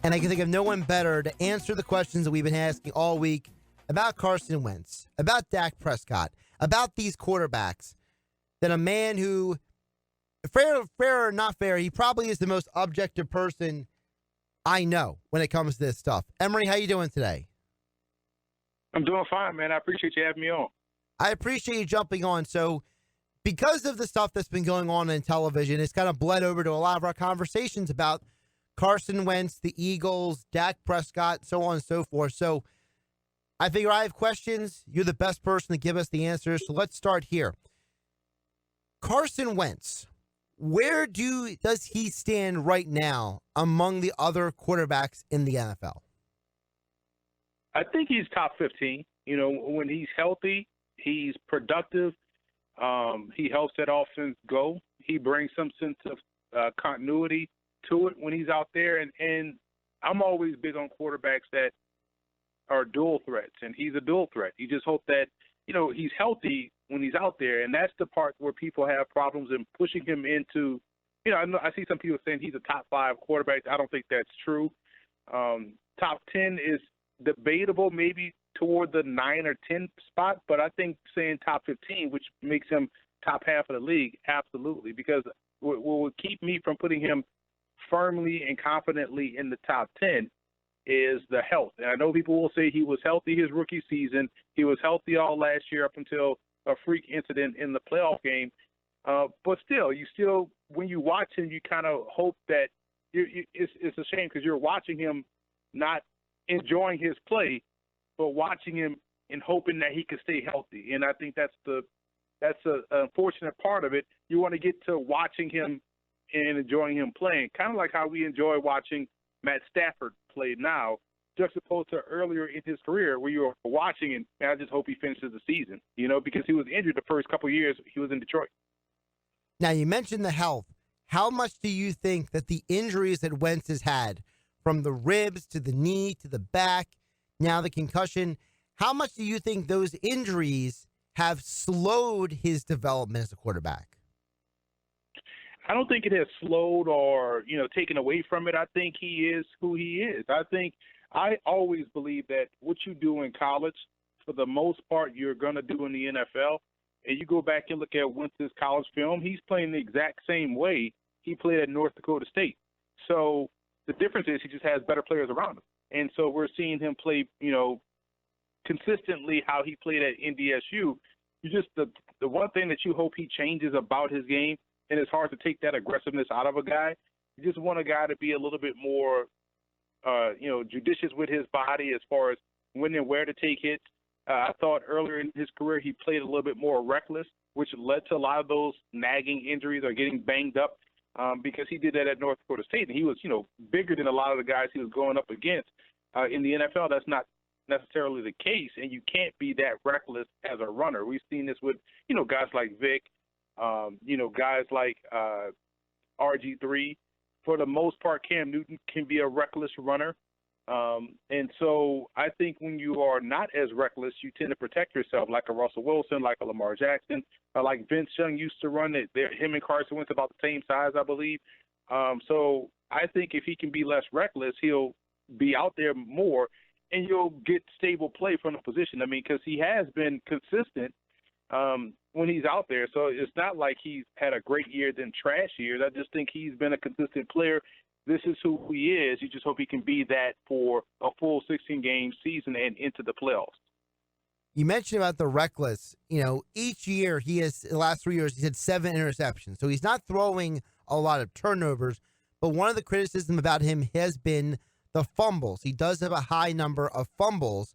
And I can think of no one better to answer the questions that we've been asking all week about Carson Wentz, about Dak Prescott, about these quarterbacks, than a man who, fair or not fair, he probably is the most objective person I know when it comes to this stuff. Emory, how you doing today? I'm doing fine, man. I appreciate you having me on. I appreciate you jumping on. So, because of the stuff that's been going on in television, it's kind of bled over to a lot of our conversations about Carson Wentz, the Eagles, Dak Prescott, so on and so forth. So, I figure I have questions. You're the best person to give us the answers. So, let's start here. Carson Wentz, where does he stand right now among the other quarterbacks in the NFL? I think he's top 15. You know, when he's healthy, he's productive. He helps that offense go. He brings some sense of continuity to it when he's out there. And I'm always big on quarterbacks that are dual threats, and he's a dual threat. You just hope that, you know, he's healthy when he's out there, and that's the part where people have problems in pushing him into, you know, I see some people saying he's a top 5 quarterback. I don't think that's true. Top 10 is debatable, maybe toward the 9 or 10 spot, but I think saying top 15, which makes him top half of the league, absolutely, because what would keep me from putting him firmly and confidently in the top 10 is the health. And I know people will say he was healthy his rookie season. He was healthy all last year up until a freak incident in the playoff game. But still, when you watch him, you kind of hope that it's a shame because you're watching him not enjoying his play, but watching him and hoping that he can stay healthy. And I think that's an unfortunate part of it. You want to get to watching him and enjoying him playing, kind of like how we enjoy watching Matt Stafford play now, just opposed to earlier in his career where you were watching him, and I just hope he finishes the season, you know, because he was injured the first couple of years he was in Detroit. Now, you mentioned the health. How much do you think that the injuries that Wentz has had, from the ribs to the knee to the back, now the concussion, how much do you think those injuries have slowed his development as a quarterback? I don't think it has slowed or, you know, taken away from it. I think he is who he is. I always believe that what you do in college, for the most part, you're going to do in the NFL. And you go back and look at Wentz's college film, he's playing the exact same way he played at North Dakota State. So the difference is he just has better players around him. And so we're seeing him play, you know, consistently how he played at NDSU. You just the one thing that you hope he changes about his game, and it's hard to take that aggressiveness out of a guy. You just want a guy to be a little bit more, you know, judicious with his body as far as when and where to take hits. I thought earlier in his career he played a little bit more reckless, which led to a lot of those nagging injuries or getting banged up because he did that at North Dakota State. And he was, you know, bigger than a lot of the guys he was going up against. In the NFL, that's not necessarily the case, and you can't be that reckless as a runner. We've seen this with, you know, guys like Vic, you know, guys like RG3. For the most part, Cam Newton can be a reckless runner. And so I think when you are not as reckless, you tend to protect yourself, like a Russell Wilson, like a Lamar Jackson, like Vince Young used to run it. Him and Carson Wentz about the same size, I believe. So I think if he can be less reckless, he'll be out there more, and you'll get stable play from the position. I mean, because he has been consistent when he's out there. So it's not like he's had a great year then trash years. I just think he's been a consistent player. This is who he is. You just hope he can be that for a full 16-game season and into the playoffs. You mentioned about the reckless. You know, each year the last 3 years, he's had 7 interceptions. So he's not throwing a lot of turnovers. But one of the criticism about him has been the fumbles. He does have a high number of fumbles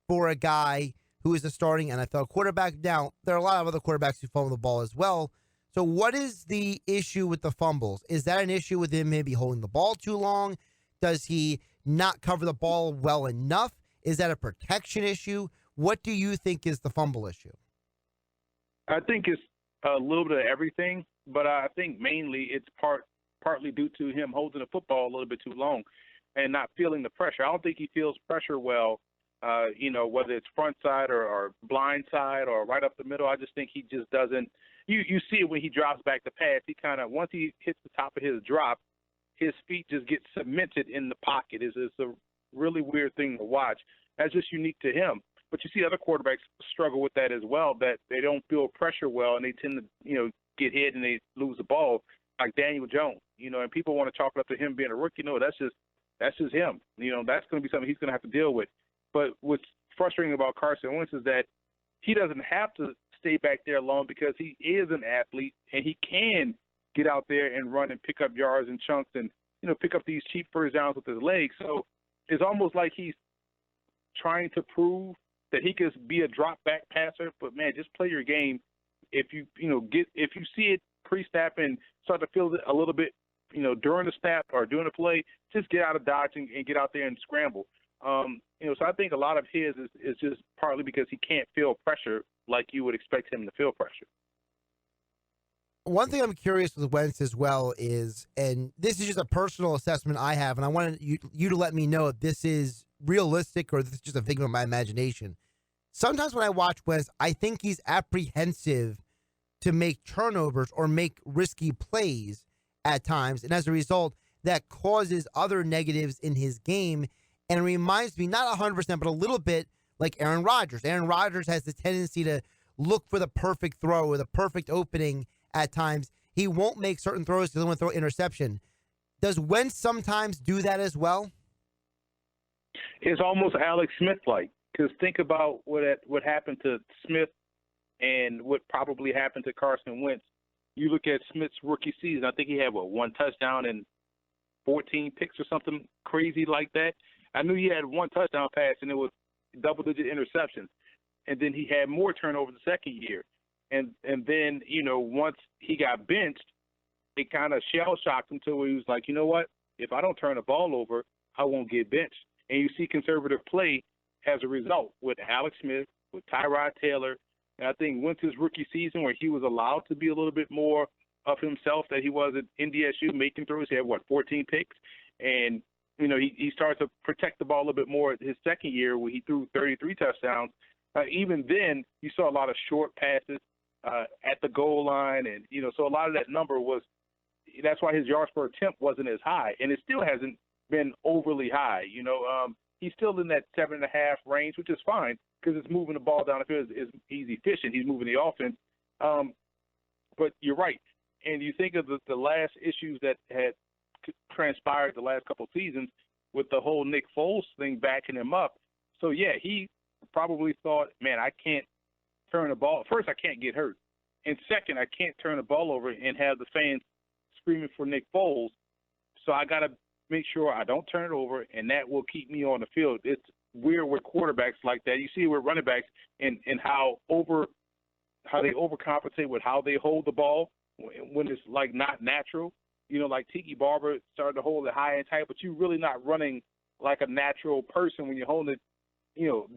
for a guy who is a starting NFL quarterback. Now, there are a lot of other quarterbacks who fumble the ball as well. So what is the issue with the fumbles? Is that an issue with him maybe holding the ball too long? Does he not cover the ball well enough? Is that a protection issue? What do you think is the fumble issue? I think it's a little bit of everything, but I think mainly it's partly due to him holding the football a little bit too long and not feeling the pressure. I don't think he feels pressure well, you know, whether it's front side or blind side or right up the middle. I just think he just doesn't. You see it when he drops back to pass. He kind of, once he hits the top of his drop, his feet just get cemented in the pocket. It's a really weird thing to watch. That's just unique to him. But you see other quarterbacks struggle with that as well, that they don't feel pressure well, and they tend to, get hit and they lose the ball, like Daniel Jones, and people want to chalk it up to him being a rookie. No, that's just him. That's going to be something he's going to have to deal with. But what's frustrating about Carson Wentz is that he doesn't have to stay back there long because he is an athlete and he can get out there and run and pick up yards and chunks and, pick up these cheap first downs with his legs. So it's almost like he's trying to prove that he could be a drop back passer, but man, just play your game. If you see it pre-snap and start to feel it a little bit, during the snap or during the play, just get out of dodge and get out there and scramble. So I think a lot of his is just partly because he can't feel pressure like you would expect him to feel pressure. One thing I'm curious with Wentz as well is, and this is just a personal assessment I have, and I wanted you to let me know if this is realistic or if this is just a figment of my imagination. Sometimes when I watch Wentz, I think he's apprehensive to make turnovers or make risky plays at times, and as a result, that causes other negatives in his game, and it reminds me, not 100%, but a little bit like Aaron Rodgers. Aaron Rodgers has the tendency to look for the perfect throw or the perfect opening at times. He won't make certain throws because he doesn't want to throw interception. Does Wentz sometimes do that as well? It's almost Alex Smith-like, because think about what happened to Smith and what probably happened to Carson Wentz. You look at Smith's rookie season, I think he had, one touchdown and 14 picks or something crazy like that. I knew he had one touchdown pass, and it was double-digit interceptions. And then he had more turnovers the second year. And then, once he got benched, it kind of shell-shocked him to where he was like, you know what? If I don't turn the ball over, I won't get benched. And you see conservative play as a result with Alex Smith, with Tyrod Taylor. And I think Wentz's rookie season where he was allowed to be a little bit more of himself that he was at NDSU, making throws. He had, 14 picks? And, he started to protect the ball a little bit more his second year where he threw 33 touchdowns. Even then, you saw a lot of short passes at the goal line. And, so a lot of that number was – that's why his yards per attempt wasn't as high. And it still hasn't been overly high. He's still in that 7.5 range, which is fine because it's moving the ball down the field. He's efficient. He's moving the offense. But you're right. And you think of the last issues that had transpired the last couple of seasons with the whole Nick Foles thing backing him up. So, yeah, he probably thought, man, I can't turn the ball. First, I can't get hurt. And second, I can't turn the ball over and have the fans screaming for Nick Foles. So I got to make sure I don't turn it over, and that will keep me on the field. It's weird with quarterbacks like that. You see with running backs and how they overcompensate with how they hold the ball when it's like not natural. Like Tiki Barber started to hold it high and tight, but you're really not running like a natural person when you're holding it,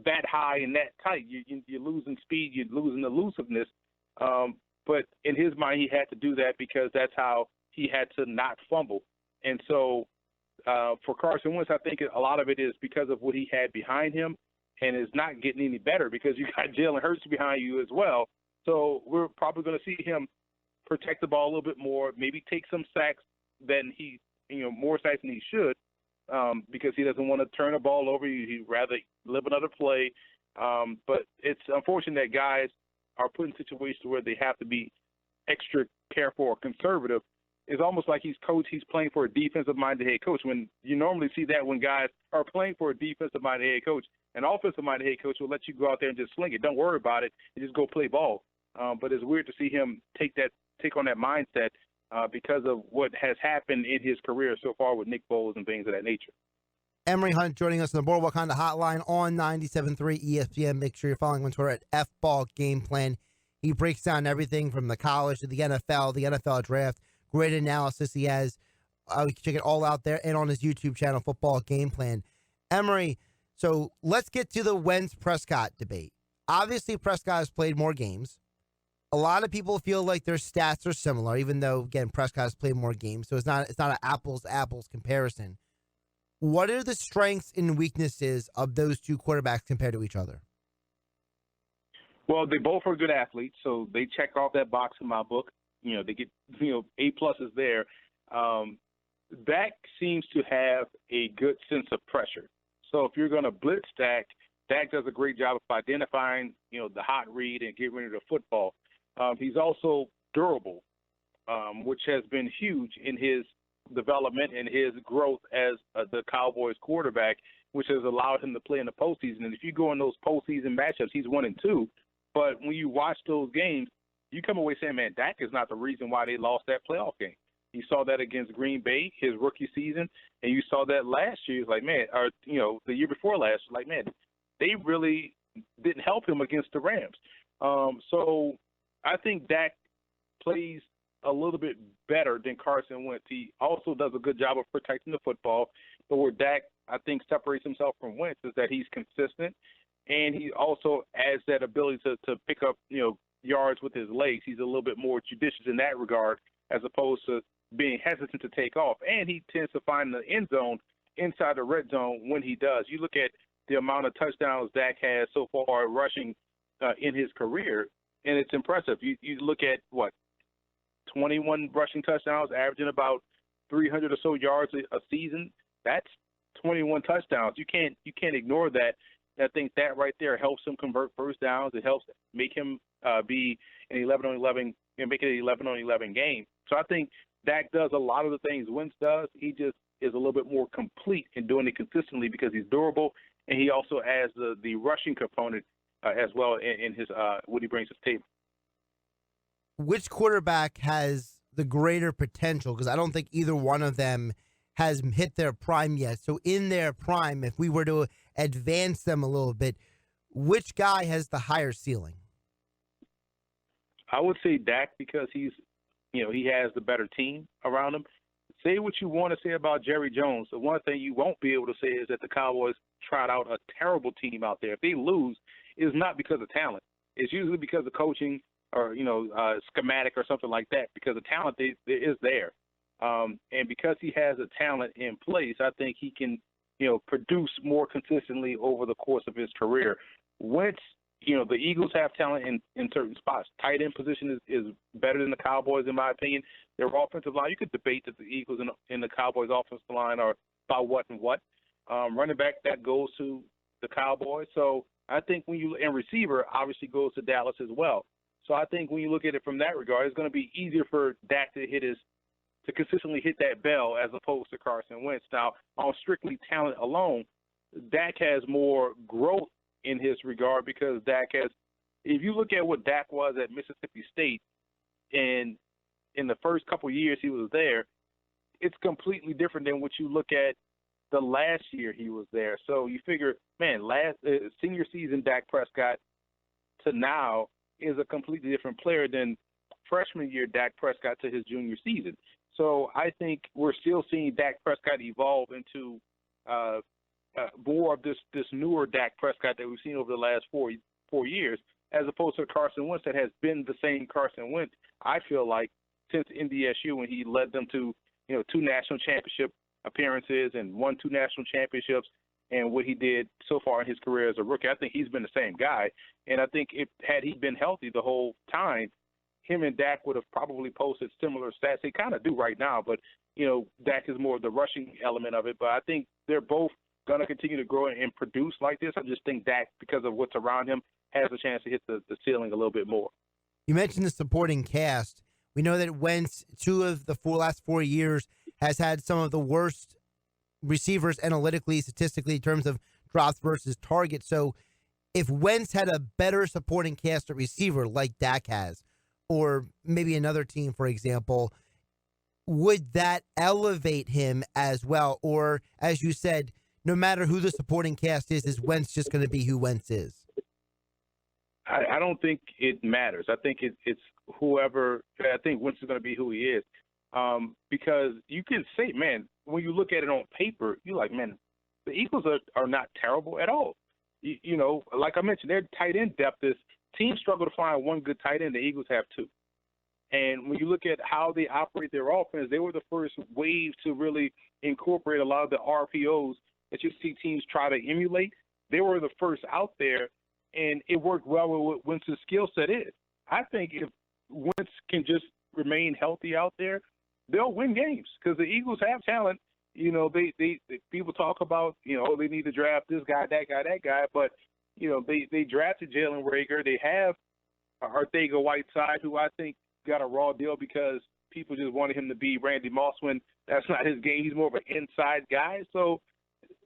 that high and that tight. You're losing speed, you're losing elusiveness. But in his mind, he had to do that because that's how he had to not fumble. And so for Carson Wentz, I think a lot of it is because of what he had behind him, and it's not getting any better because you got Jalen Hurts behind you as well. So we're probably going to see him protect the ball a little bit more, maybe take some sacks than more sacks than he should, because he doesn't want to turn the ball over. He'd rather live another play. But it's unfortunate that guys are put in situations where they have to be extra careful or conservative. It's almost like he's playing for a defensive-minded head coach, when you normally see that when guys are playing for a defensive-minded head coach. An offensive-minded head coach will let you go out there and just sling it. Don't worry about it. You just go play ball. But it's weird to see him take on that mindset because of what has happened in his career so far with Nick Foles and things of that nature. Emory Hunt joining us on the Boardwalk Honda Hotline on 97.3 ESPN. Make sure you're following him on Twitter at FBall Game Plan. He breaks down everything from the college to the NFL draft. Great analysis he has. You can check it all out there and on his YouTube channel, Football Game Plan. Emory, so let's get to the Wentz-Prescott debate. Obviously, Prescott has played more games. A lot of people feel like their stats are similar, even though, again, Prescott has played more games, so it's not an apples-to-apples comparison. What are the strengths and weaknesses of those two quarterbacks compared to each other? Well, they both are good athletes, so they check off that box in my book. They get, A+ there. Dak seems to have a good sense of pressure. So if you're going to blitz Dak, Dak does a great job of identifying, the hot read and getting rid of the football. He's also durable, which has been huge in his development and his growth as the Cowboys quarterback, which has allowed him to play in the postseason. And if you go in those postseason matchups, he's 1-2. But when you watch those games, you come away saying, man, Dak is not the reason why they lost that playoff game. You saw that against Green Bay, his rookie season, and you saw that last year. It's like, man, or the year before last, like, man, they really didn't help him against the Rams. So I think Dak plays a little bit better than Carson Wentz. He also does a good job of protecting the football. But where Dak, I think, separates himself from Wentz is that he's consistent, and he also has that ability to pick up, yards with his legs. He's a little bit more judicious in that regard as opposed to being hesitant to take off. And he tends to find the end zone inside the red zone when he does. You look at the amount of touchdowns Dak has so far rushing in his career, and it's impressive. You look at, 21 rushing touchdowns, averaging about 300 or so yards a season. That's 21 touchdowns. You can't ignore that. I think that right there helps him convert first downs. It helps make him be an 11-on-11 and make it an 11-on-11 game. So I think Dak does a lot of the things Wentz does. He just is a little bit more complete in doing it consistently because he's durable, and he also adds the rushing component as well in his what he brings to the table. Which quarterback has the greater potential? Because I don't think either one of them has hit their prime yet. So in their prime, if we were to advance them a little bit, which guy has the higher ceiling? I would say Dak because he has the better team around him. Say what you want to say about Jerry Jones. The one thing you won't be able to say is that the Cowboys tried out a terrible team out there. If they lose, it's not because of talent. It's usually because of coaching or, schematic or something like that, because the talent is there. And because he has a talent in place, I think he can, produce more consistently over the course of his career. Wentz, the Eagles have talent in certain spots. Tight end position is better than the Cowboys, in my opinion. Their offensive line, you could debate that the Eagles and the Cowboys' offensive line are about what and what. Running back, that goes to the Cowboys. So I think and receiver obviously goes to Dallas as well. So I think when you look at it from that regard, it's going to be easier for Dak to consistently hit that bell as opposed to Carson Wentz. Now, on strictly talent alone, Dak has more growth in his regard because Dak has – if you look at what Dak was at Mississippi State and in the first couple of years he was there, it's completely different than what you look at the last year he was there. So you figure, man, senior season Dak Prescott to now is a completely different player than freshman year Dak Prescott to his junior season. So I think we're still seeing Dak Prescott evolve into more of this newer Dak Prescott that we've seen over the last 4 years, as opposed to Carson Wentz that has been the same Carson Wentz, I feel like, since NDSU when he led them to 2 national championship appearances and won 2 national championships, and what he did so far in his career as a rookie. I think he's been the same guy, and I think had he been healthy the whole time, him and Dak would have probably posted similar stats. They kind of do right now, but, Dak is more of the rushing element of it. But I think they're both going to continue to grow and produce like this. I just think Dak, because of what's around him, has a chance to hit the ceiling a little bit more. You mentioned the supporting cast. We know that Wentz, 2 of the last 4 years, has had some of the worst receivers analytically, statistically, in terms of drops versus targets. So if Wentz had a better supporting cast at receiver like Dak has, or maybe another team, for example, would that elevate him as well? Or, as you said, no matter who the supporting cast is Wentz just going to be who Wentz is? I don't think it matters. I think it's whoever. I think Wentz is going to be who he is, because you can say, man, when you look at it on paper, you're like, man, the Eagles are not terrible at all. Like I mentioned, their tight end depth is teams struggle to find one good tight end. The Eagles have 2. And when you look at how they operate their offense, they were the first wave to really incorporate a lot of the RPOs that you see teams try to emulate. They were the first out there, and it worked well with what Wentz's skill set is. I think if Wentz can just remain healthy out there, they'll win games because the Eagles have talent. They people talk about, they need to draft this guy, that guy, but they drafted Jalen Reagor. They have Arcega-Whiteside, who I think got a raw deal because people just wanted him to be Randy Moss when that's not his game. He's more of an inside guy. So,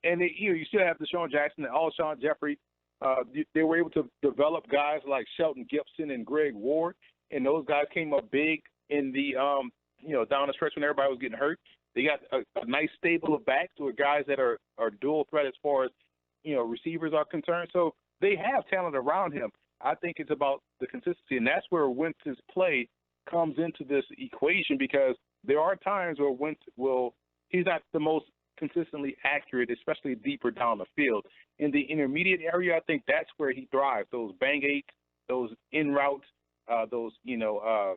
and you still have Deshaun Jackson and Alshon Jeffrey. They were able to develop guys like Shelton Gibson and Greg Ward, and those guys came up big in the down the stretch when everybody was getting hurt. They got a nice stable of backs with guys that are dual threat as far as receivers are concerned. So they have talent around him. I think it's about the consistency, and that's where Wentz's play comes into this equation, because there are times where Wentz he's not the most consistently accurate, especially deeper down the field. In the intermediate area, I think that's where he thrives. Those bang eights, those in routes, those little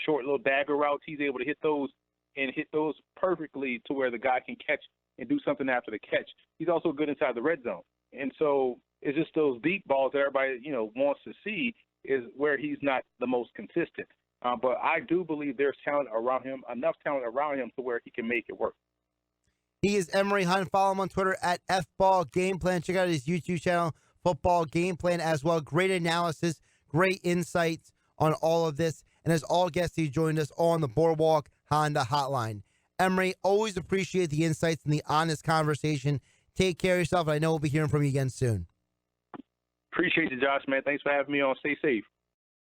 short, little dagger routes. He's able to hit those perfectly to where the guy can catch and do something after the catch. He's also good inside the red zone. And so it's just those deep balls that everybody, wants to see is where he's not the most consistent. But I do believe there's talent around him, enough talent around him to where he can make it work. He is Emory Hunt. Follow him on Twitter at FBallGamePlan. Check out his YouTube channel, Football Game Plan, as well. Great analysis, great insights on all of this. And as all guests, he joined us on the Boardwalk Honda Hotline. Emory, always appreciate the insights and the honest conversation. Take care of yourself, and I know we'll be hearing from you again soon. Appreciate you, Josh, man. Thanks for having me on. Stay safe.